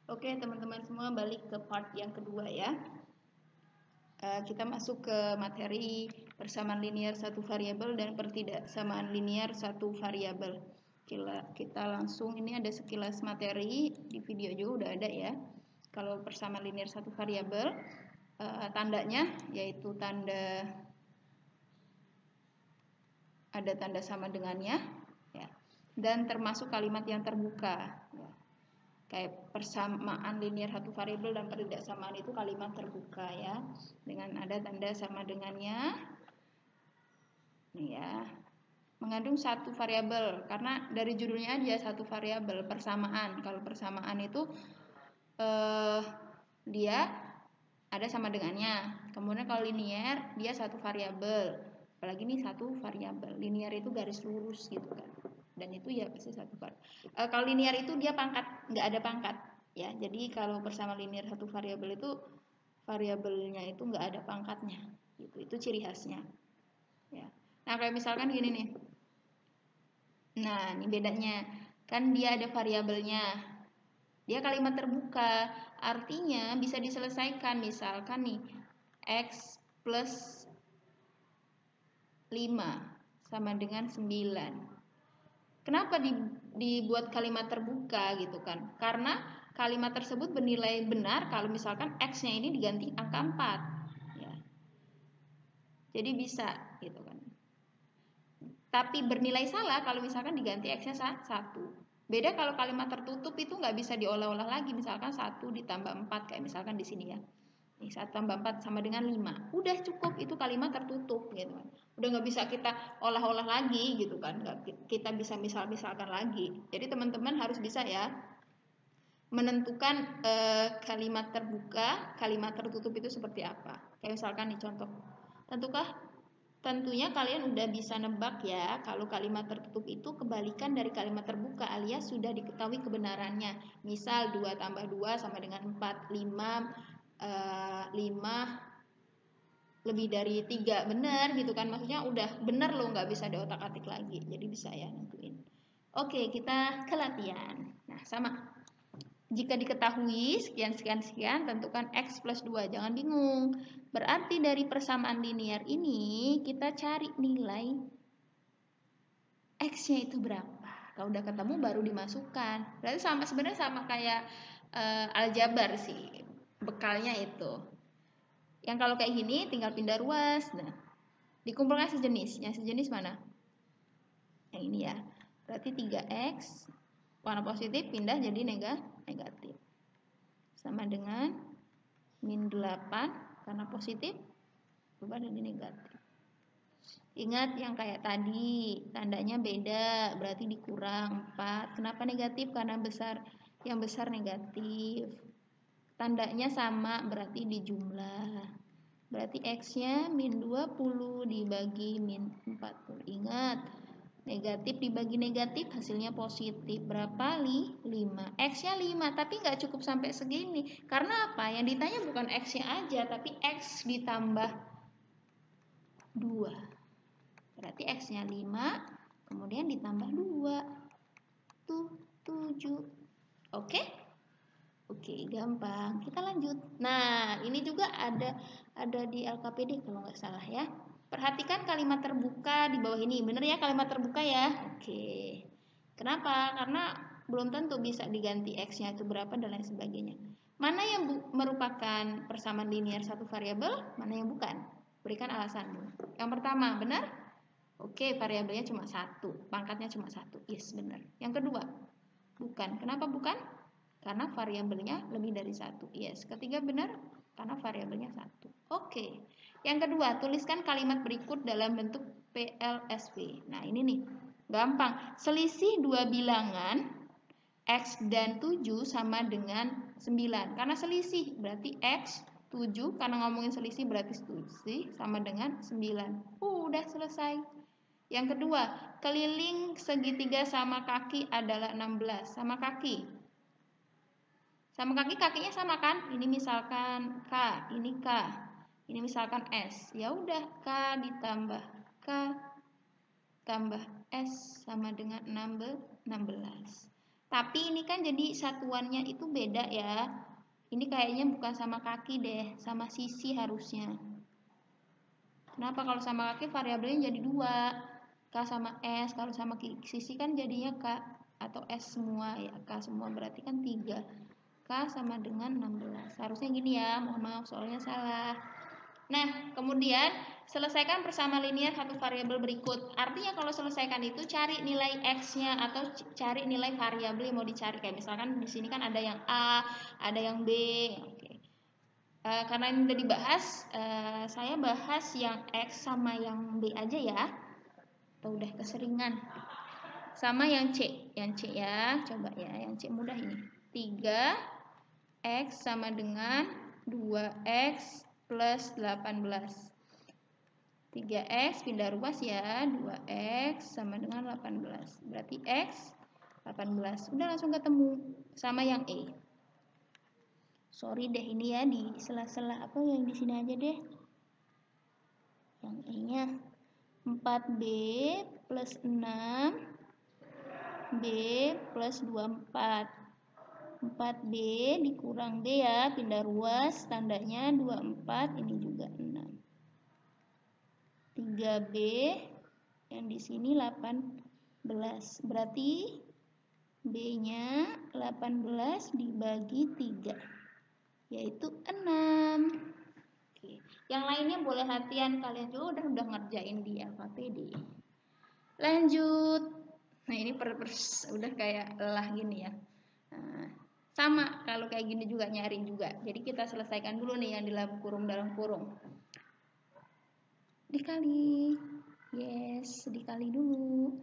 Oke, teman-teman semua balik ke part yang kedua ya. Kita masuk ke materi persamaan linear satu variabel dan pertidaksamaan linear satu variabel. Kita langsung, ini ada sekilas materi, di video juga udah ada ya. Kalau persamaan linear satu variabel, tandanya yaitu ada tanda sama dengannya ya. Dan termasuk kalimat yang terbuka ya. Kayak persamaan linear satu variabel dan pertidaksamaan itu kalimat terbuka ya, dengan ada tanda sama dengannya nih ya, mengandung satu variabel karena dari judulnya aja satu variabel persamaan. Kalau persamaan itu dia ada sama dengannya. Kemudian kalau linear dia satu variabel, apalagi ini satu variabel. Linear itu garis lurus gitu kan, dan itu ya pasti satu variabel. Kalau linear itu dia pangkat, nggak ada pangkat ya. Jadi kalau persamaan linear satu variabel itu variabelnya itu nggak ada pangkatnya gitu. Itu ciri khasnya ya. Nah kayak misalkan gini nih, nah ini bedanya kan, dia ada variabelnya, dia kalimat terbuka, artinya bisa diselesaikan. Misalkan nih x plus 5 sama dengan 9. Kenapa dibuat kalimat terbuka gitu kan? Karena kalimat tersebut bernilai benar kalau misalkan x-nya ini diganti angka 4 ya. Jadi bisa gitu kan. Tapi bernilai salah kalau misalkan diganti x-nya 1. Beda kalau kalimat tertutup itu nggak bisa diolah-olah lagi. Misalkan 1 ditambah 4 kayak misalkan di sini ya. Nih, 1 tambah 4 sama dengan 5. Udah cukup, itu kalimat tertutup gitu kan. Udah nggak bisa kita olah-olah lagi gitu kan. Nggak kita bisa misal-misalkan lagi. Jadi teman-teman harus bisa ya menentukan kalimat terbuka, kalimat tertutup itu seperti apa. Kayak misalkan nih contoh. Tentunya kalian udah bisa nebak ya, kalau kalimat tertutup itu kebalikan dari kalimat terbuka alias sudah diketahui kebenarannya. Misal 2 tambah 2 sama dengan 4, 5 lebih dari 3, benar gitu kan. Maksudnya udah benar loh, nggak bisa diotak-atik lagi. Jadi bisa ya nentuin. Oke, kita ke latihan. Nah, sama. Jika diketahui sekian, tentukan X plus 2. Jangan bingung. Berarti dari persamaan linear ini, kita cari nilai X-nya itu berapa. Kalau udah ketemu, baru dimasukkan. Berarti sebenarnya sama kayak aljabar sih. Bekalnya itu. Yang kalau kayak gini, tinggal pindah ruas. Nah, dikumpulkan sejenis. Yang sejenis mana? Yang ini ya. Berarti 3X warna positif pindah jadi negatif. Sama dengan min 8 karena positif berubah jadi negatif. Ingat yang kayak tadi, tandanya beda, berarti dikurang 4. Kenapa negatif? Karena yang besar negatif. Tandanya sama, berarti dijumlah. Berarti X-nya min 20 dibagi min 40. Ingat, negatif dibagi negatif hasilnya positif. Berapa? 5. X-nya 5, tapi nggak cukup sampai segini. Karena apa? Yang ditanya bukan X-nya aja, tapi X ditambah 2. Berarti X-nya 5, kemudian ditambah 2. Tuh, 7. Oke? Oke, gampang. Kita lanjut. Nah, ini juga ada di LKPD kalau nggak salah ya. Perhatikan kalimat terbuka di bawah ini. Bener ya kalimat terbuka ya? Oke. Kenapa? Karena belum tentu bisa diganti X-nya itu berapa dan lain sebagainya. Mana yang merupakan persamaan linear satu variabel, mana yang bukan? Berikan alasanmu. Yang pertama, benar? Oke, variabelnya cuma 1. Pangkatnya cuma 1. Yes, benar. Yang kedua, bukan. Kenapa bukan? Karena variabelnya lebih dari 1. Yes. Ketiga benar, karena variabelnya 1. Oke. Yang kedua, tuliskan kalimat berikut dalam bentuk PLSP. Nah, ini nih. Gampang. Selisih dua bilangan X dan 7 sama dengan 9. Karena selisih berarti X 7, karena ngomongin selisih berarti selisih sama dengan 9. Udah selesai. Yang kedua, keliling segitiga sama kaki adalah 16. Sama kaki. Sama kaki, kakinya sama kan? Ini misalkan K, ini K. Ini misalkan S. Ya udah, K ditambah K tambah S sama dengan 16. Tapi ini kan jadi satuannya itu beda ya. Ini kayaknya bukan sama kaki deh, sama sisi harusnya. Kenapa? Kalau sama kaki variabelnya jadi 2, K sama S. Kalau sama sisi kan jadinya K atau S semua ya. K semua berarti kan 3. K sama dengan 16. Harusnya gini ya, mohon maaf soalnya salah. Nah, kemudian selesaikan bersama linear satu variabel berikut. Artinya kalau selesaikan itu cari nilai X-nya atau cari nilai variabel yang mau dicari. Kayak misalkan di sini kan ada yang A, ada yang B. Oke. Karena ini udah dibahas, saya bahas yang X sama yang B aja ya. Atau udah keseringan. Sama yang C ya, coba ya, yang C mudah ini. 3X sama dengan 2X plus 18. 3X pindah ruas ya, 2X sama dengan 18. Berarti X 18. Udah langsung ketemu sama yang E. Sorry deh ini ya di sela-sela apa yang di sini aja deh. Yang E-nya 4B plus 6 B plus 24. 4B dikurang B ya, pindah ruas, tandanya 24, ini juga 6. 3B yang di sini 18. Berarti B-nya 18 dibagi 3, yaitu 6. Oke. Yang lainnya boleh latihan, kalian juga udah ngerjain di LKPD. Lanjut. Nah, ini udah kayak lelah gini ya. Nah, sama kalau kayak gini juga nyari juga. Jadi kita selesaikan dulu nih yang di dalam kurung. Dikali. Yes, dikali dulu.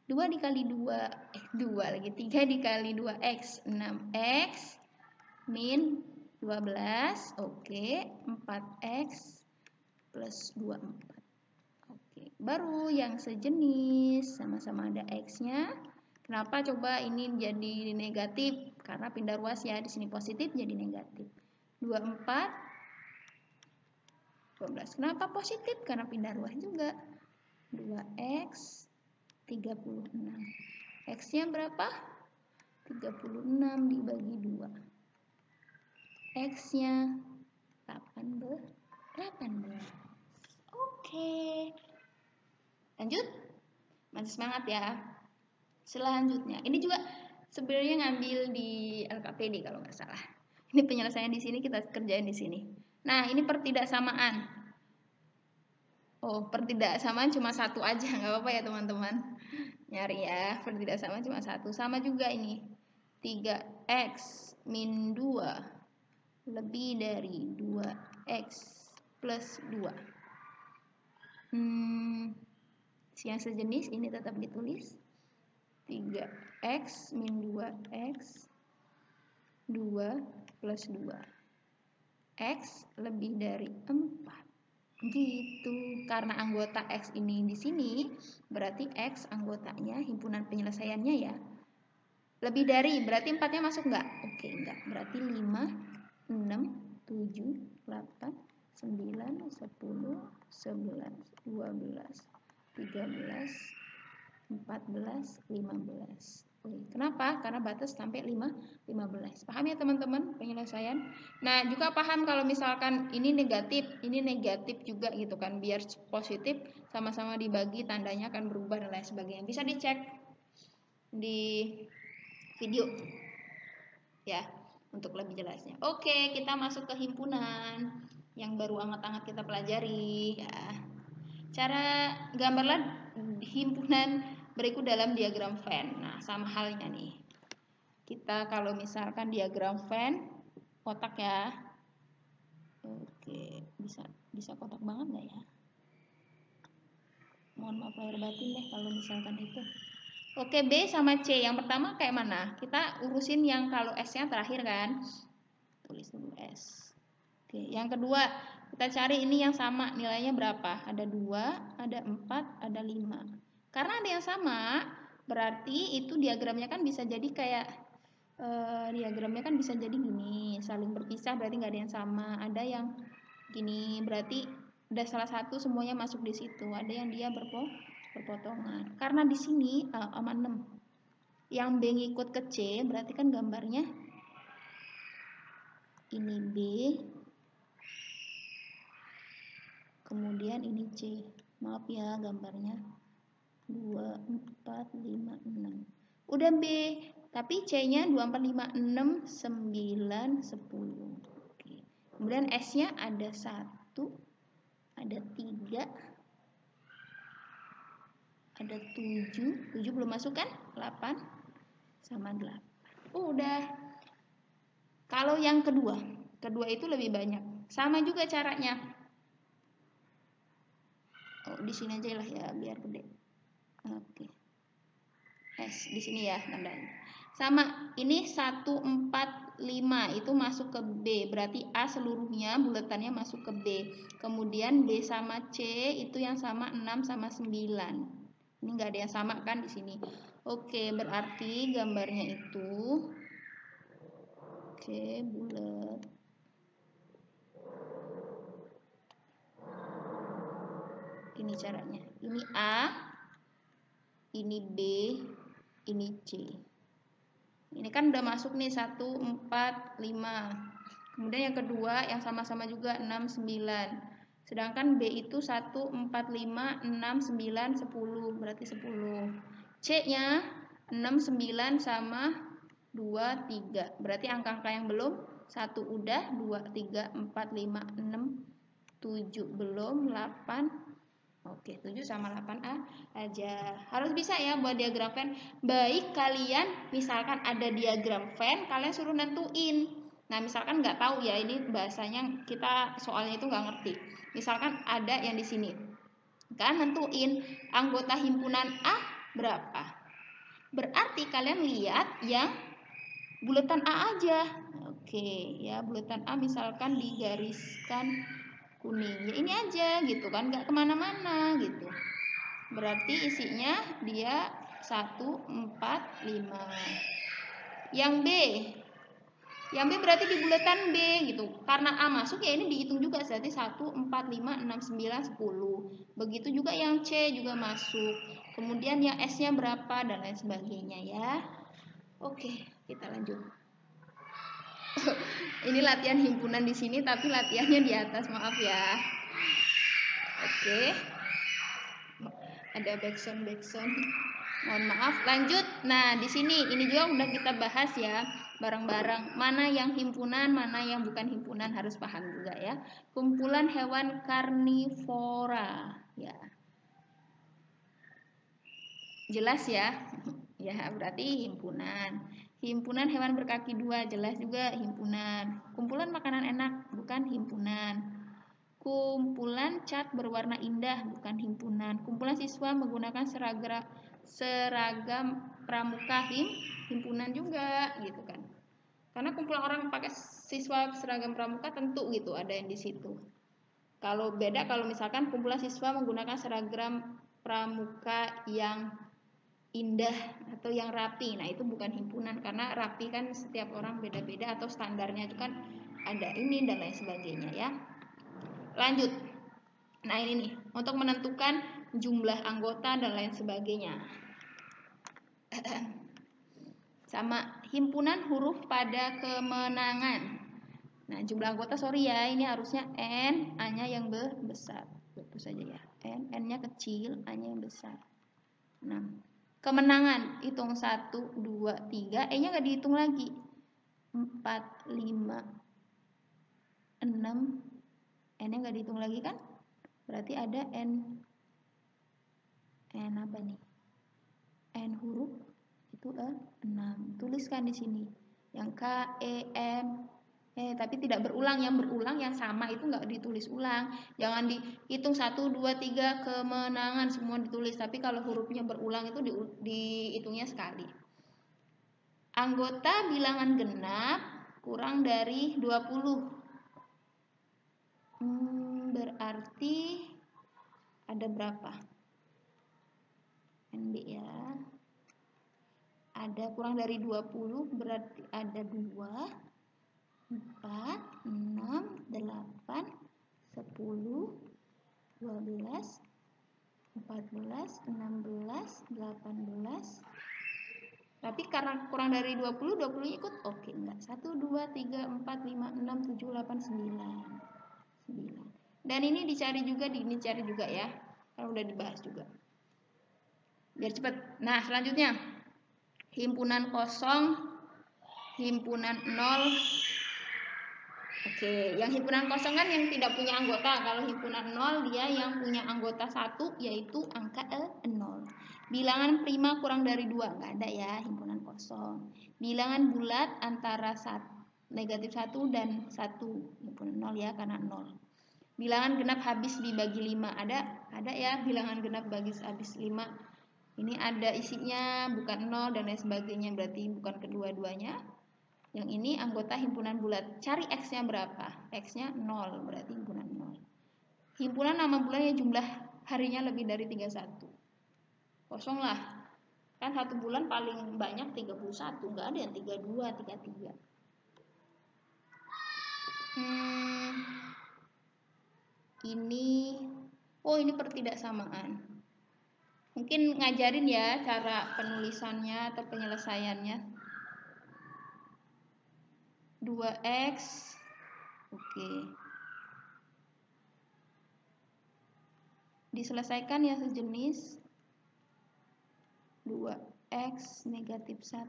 2 dikali 2. 2 lagi. 3 dikali 2X. 6X min 12. Oke. 4X plus 24. Oke. Baru yang sejenis. Sama-sama ada X-nya. Kenapa coba ini jadi negatif? Karena pindah ruas ya, di sini positif jadi negatif. 24 12. Kenapa positif? Karena pindah ruas juga. 2X 36. X-nya berapa? 36 dibagi 2. X-nya 18. Oke. Lanjut. Masih semangat ya. Selanjutnya, ini juga sebenarnya ngambil di LKPD kalau nggak salah. Ini penyelesaian di sini kita kerjain di sini. Nah, ini pertidaksamaan. Oh, pertidaksamaan cuma satu aja, nggak apa-apa ya teman-teman. Nyari ya, pertidaksamaan cuma satu. Sama juga ini. 3X min 2 lebih dari 2X plus 2. Yang sejenis ini tetap ditulis. 3X min 2X 2 plus 2. X lebih dari 4. Gitu. Karena anggota X ini di sini, berarti X anggotanya, himpunan penyelesaiannya ya. Lebih dari, berarti 4-nya masuk nggak? Oke, enggak. Berarti 5, 6, 7, 8, 9, 10, 11, 12, 13, 14, 15. Kenapa? Karena batas sampai 15. Paham ya teman-teman penyelesaian? Nah, juga paham kalau misalkan ini negatif juga gitu kan. Biar positif sama-sama dibagi, tandanya akan berubah dan lain sebagainya. Bisa dicek di video ya untuk lebih jelasnya. Oke, kita masuk ke himpunan yang baru anget-anget kita pelajari ya. Cara gambarlah himpunan berikut dalam diagram Venn. Nah, sama halnya nih. Kita kalau misalkan diagram Venn kotak ya. Oke, bisa kotak banget nggak ya? Mohon maaf lahir batin deh kalau misalkan itu. Oke, B sama C. Yang pertama kayak mana? Kita urusin yang kalau S-nya terakhir kan. Tulis dulu S. Oke, yang kedua kita cari ini yang sama, nilainya berapa? Ada 2, ada 4, ada 5. Karena ada yang sama, berarti itu diagramnya kan bisa jadi kayak diagramnya kan bisa jadi gini, saling berpisah berarti nggak ada yang sama. Ada yang gini, berarti ada salah satu semuanya masuk di situ. Ada yang dia berpotongan. Karena di sini sama 6. Yang B ngikut ke C, berarti kan gambarnya ini B, kemudian ini C. Maaf ya gambarnya 2, 4, 5, 6. Udah B, tapi C-nya 2, 4, 5, 6, 9, 10. Oke. Kemudian S-nya ada 1, ada 3, ada 7. 7 belum masuk kan? 8 sama 8. Udah. Kalau yang kedua itu lebih banyak. Sama juga caranya. Oh, di sini aja lah ya biar gede. Oke. S di sini ya tandanya. Sama, ini 1, 4, 5 itu masuk ke B. Berarti A seluruhnya buletannya masuk ke B. Kemudian B sama C itu yang sama 6 sama 9. Ini enggak ada yang sama kan di sini. Oke, berarti gambarnya itu bulat. Ini caranya. Ini A, ini B, ini C. Ini kan udah masuk nih 1, 4, 5. Kemudian yang kedua yang sama-sama juga 6, 9. Sedangkan B itu 1, 4, 5, 6, 9, 10. Berarti 10. C-nya 6, 9 sama 2, 3. Berarti angka-angka yang belum. 1 udah, 2, 3, 4, 5, 6, 7 belum, 8. Oke, 7 sama 8A aja. Harus bisa ya buat diagram Venn. Baik kalian misalkan ada diagram Venn, kalian suruh nentuin. Nah, misalkan nggak tahu ya, ini bahasanya kita soalnya itu nggak ngerti. Misalkan ada yang di sini. Kan nentuin anggota himpunan A berapa. Berarti kalian lihat yang buletan A aja. Oke, ya buletan A misalkan digariskan kuning. Ya ini aja gitu kan, nggak kemana-mana gitu. Berarti isinya dia 1, 4, 5. Yang B berarti di bulatan B gitu. Karena A masuk ya ini dihitung juga, berarti 1, 4, 5, 6, 9, 10. Begitu juga yang C juga masuk. Kemudian yang S-nya berapa dan lain sebagainya ya. Oke, kita lanjut. Ini latihan himpunan di sini tapi latihannya di atas, maaf ya. Oke. Ada backsound. Mohon maaf, lanjut. Nah, di sini ini juga udah kita bahas ya bareng-bareng. Mana yang himpunan, mana yang bukan himpunan, harus paham juga ya. Kumpulan hewan karnivora ya. Jelas ya? Ya, berarti himpunan. Himpunan hewan berkaki 2, jelas juga himpunan. Kumpulan makanan enak, bukan himpunan. Kumpulan cat berwarna indah, bukan himpunan. Kumpulan siswa menggunakan seragam pramuka, himpunan juga gitu kan. Karena kumpulan orang pakai siswa seragam pramuka tentu gitu ada yang di situ. Kalau beda kalau misalkan kumpulan siswa menggunakan seragam pramuka yang indah atau yang rapi, nah itu bukan himpunan karena rapi kan setiap orang beda-beda atau standarnya itu kan ada ini dan lain sebagainya ya. Lanjut. Nah ini nih untuk menentukan jumlah anggota dan lain sebagainya. Sama himpunan huruf pada kemenangan. Nah jumlah anggota sorry ya, ini harusnya N, A-nya yang besar. Itu saja ya. N-nya kecil, A-nya yang besar. 6. Kemenangan hitung 1, 2, 3, E-nya nggak dihitung lagi. 4, 5, 6, N-nya nggak dihitung lagi kan? Berarti ada N apa nih? N huruf itu 6. Tuliskan di sini. Yang K, E, M, tapi tidak berulang. Yang berulang yang sama itu nggak ditulis ulang. Jangan dihitung 1, 2, 3 kemenangan semua ditulis. Tapi kalau hurufnya berulang itu dihitungnya sekali. Anggota bilangan genap kurang dari 20. Berarti ada berapa? NB ya. Ada kurang dari 20 berarti ada 2, 4, 6, 8, 10, 12, 14, 16, 18, Tapi karena kurang dari 20, 20 ikut oke enggak. 1, 2, 3, 4, 5, 6, 7, 8, 9. Dan ini dicari juga, dicari juga ya. Kalau udah dibahas juga. Biar cepat. Nah, selanjutnya. Himpunan kosong, himpunan 0. Oke, yang himpunan kosong kan yang tidak punya anggota. Kalau himpunan 0 dia yang punya anggota 1 yaitu angka 0. Bilangan prima kurang dari 2, nggak ada ya himpunan kosong. Bilangan bulat antara negatif 1 dan 1, himpunan 0 ya karena 0. Bilangan genap habis dibagi 5, ada ya bilangan genap habis 5. Ini ada isinya bukan 0 dan lain sebagainya, berarti bukan kedua-duanya. Yang ini anggota himpunan bulat. Cari X-nya berapa? X-nya 0, berarti himpunan 0. Himpunan nama bulan yang jumlah harinya lebih dari 31. Kosong lah. Kan satu bulan paling banyak 31, nggak ada yang 32, 33. Ini pertidaksamaan. Mungkin ngajarin ya cara penulisannya atau penyelesaiannya. 2X. Oke. Diselesaikan ya sejenis. 2X negatif 1,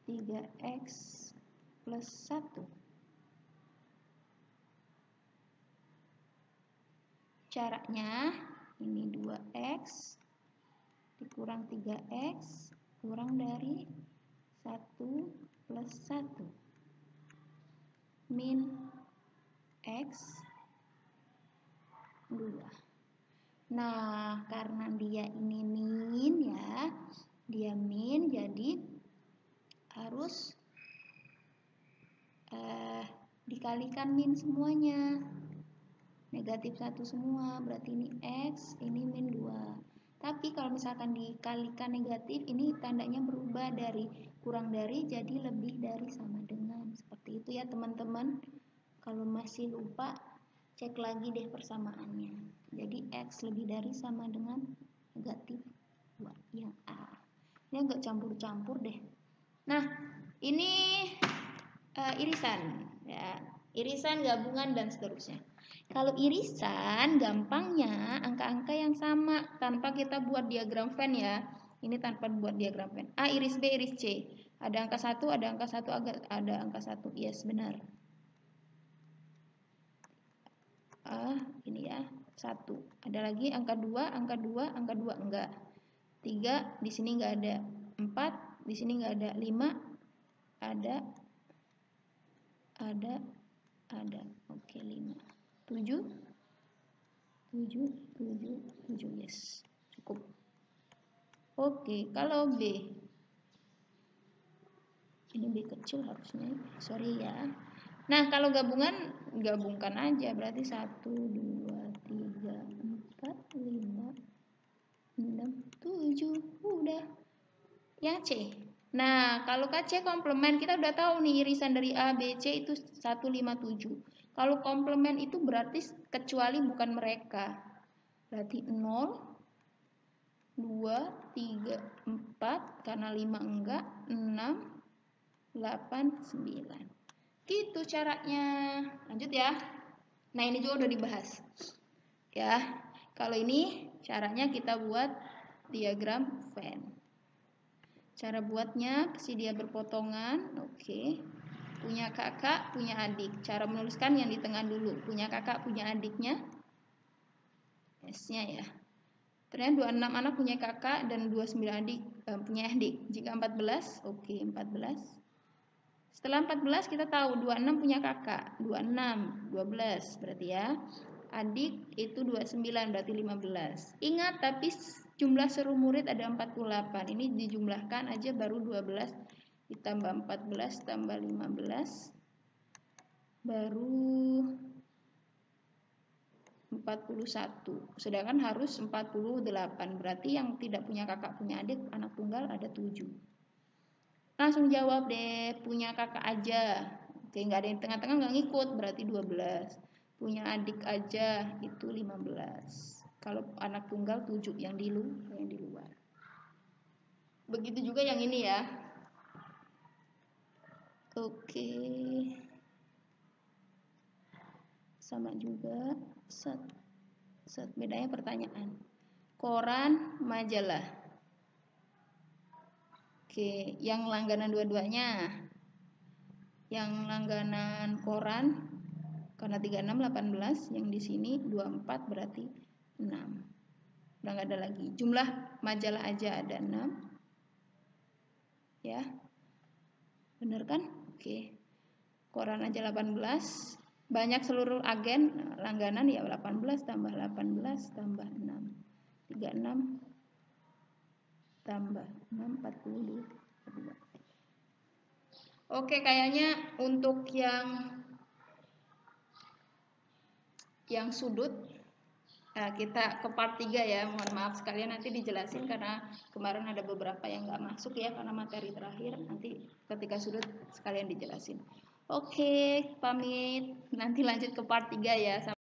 3X plus 1. Caranya ini 2X dikurang 3X kurang dari 1 plus 1 min X 2. Nah, karena dia ini min ya, dia min, jadi harus dikalikan min semuanya. Negatif 1 semua, berarti ini X, ini min 2. Tapi kalau misalkan dikalikan negatif, ini tandanya berubah dari kurang dari jadi lebih dari sama dengan. Seperti itu ya teman-teman. Kalau masih lupa, cek lagi deh persamaannya. Jadi X lebih dari sama dengan negatif 2 yang A. Ini agak campur-campur deh. Nah, ini irisan ya. Irisan, gabungan, dan seterusnya. Kalau irisan, gampangnya angka-angka yang sama tanpa kita buat diagram Venn ya. Ini tanpa buat diagram Venn. A iris B iris C. Ada angka 1, ada angka 1, ada angka 1. Yes, benar. Ini ya, 1. Ada lagi angka 2, angka 2, angka 2 enggak. 3 di sini enggak ada. 4 di sini enggak ada. 5 ada. Oke, 5. 7, yes, cukup. Oke, kalau B, ini B kecil harusnya, sorry ya. Nah, kalau gabungan, gabungkan aja, berarti 1, 2, 3, 4, 5, 6, 7, udah. Yang C. Nah, kalau KC komplement, kita udah tahu nih irisan dari A, B, C itu 157. Kalau komplement itu berarti kecuali bukan mereka. Berarti 0, 2, 3, 4, karena 5 enggak, 6, 8, 9. Gitu caranya. Lanjut ya. Nah, ini juga udah dibahas. Ya, kalau ini caranya kita buat diagram Venn. Cara buatnya, dia berpotongan, oke. Punya kakak, punya adik. Cara menuliskan yang di tengah dulu. Punya kakak, punya adiknya. S-nya ya. Ternyata 26 anak punya kakak dan 29 adik punya adik. Jika 14, oke, 14. Setelah 14 kita tahu 26 punya kakak. 26, 12 berarti ya. Adik itu 29 berarti 15. Ingat, tapi jumlah seru murid ada 48. Ini dijumlahkan aja baru 12 ditambah 14 tambah 15 baru 41. Sedangkan harus 48. Berarti yang tidak punya kakak punya adik anak tunggal ada 7. Langsung jawab deh, punya kakak aja. Oke, nggak ada yang tengah-tengah nggak ngikut, berarti 12. Punya adik aja itu 15. Kalau anak tunggal 7 yang di luar. Begitu juga yang ini ya. Oke. Sama juga. Set. Bedanya pertanyaan. Koran, majalah. Oke, yang langganan dua-duanya. Yang langganan koran karena 36 18, yang di sini 24 berarti 6. Udah nggak ada lagi. Jumlah majalah aja ada 6. Ya. Bener kan? Oke. Koran aja 18. Banyak seluruh agen langganan ya 18 tambah 18 tambah 6. 36 tambah 6 42. Oke, kayaknya untuk yang sudut kita ke part 3 ya. Mohon maaf sekalian nanti dijelasin karena kemarin ada beberapa yang nggak masuk ya karena materi terakhir. Nanti ketika sudut sekalian dijelasin. Oke, pamit. Nanti lanjut ke part 3 ya.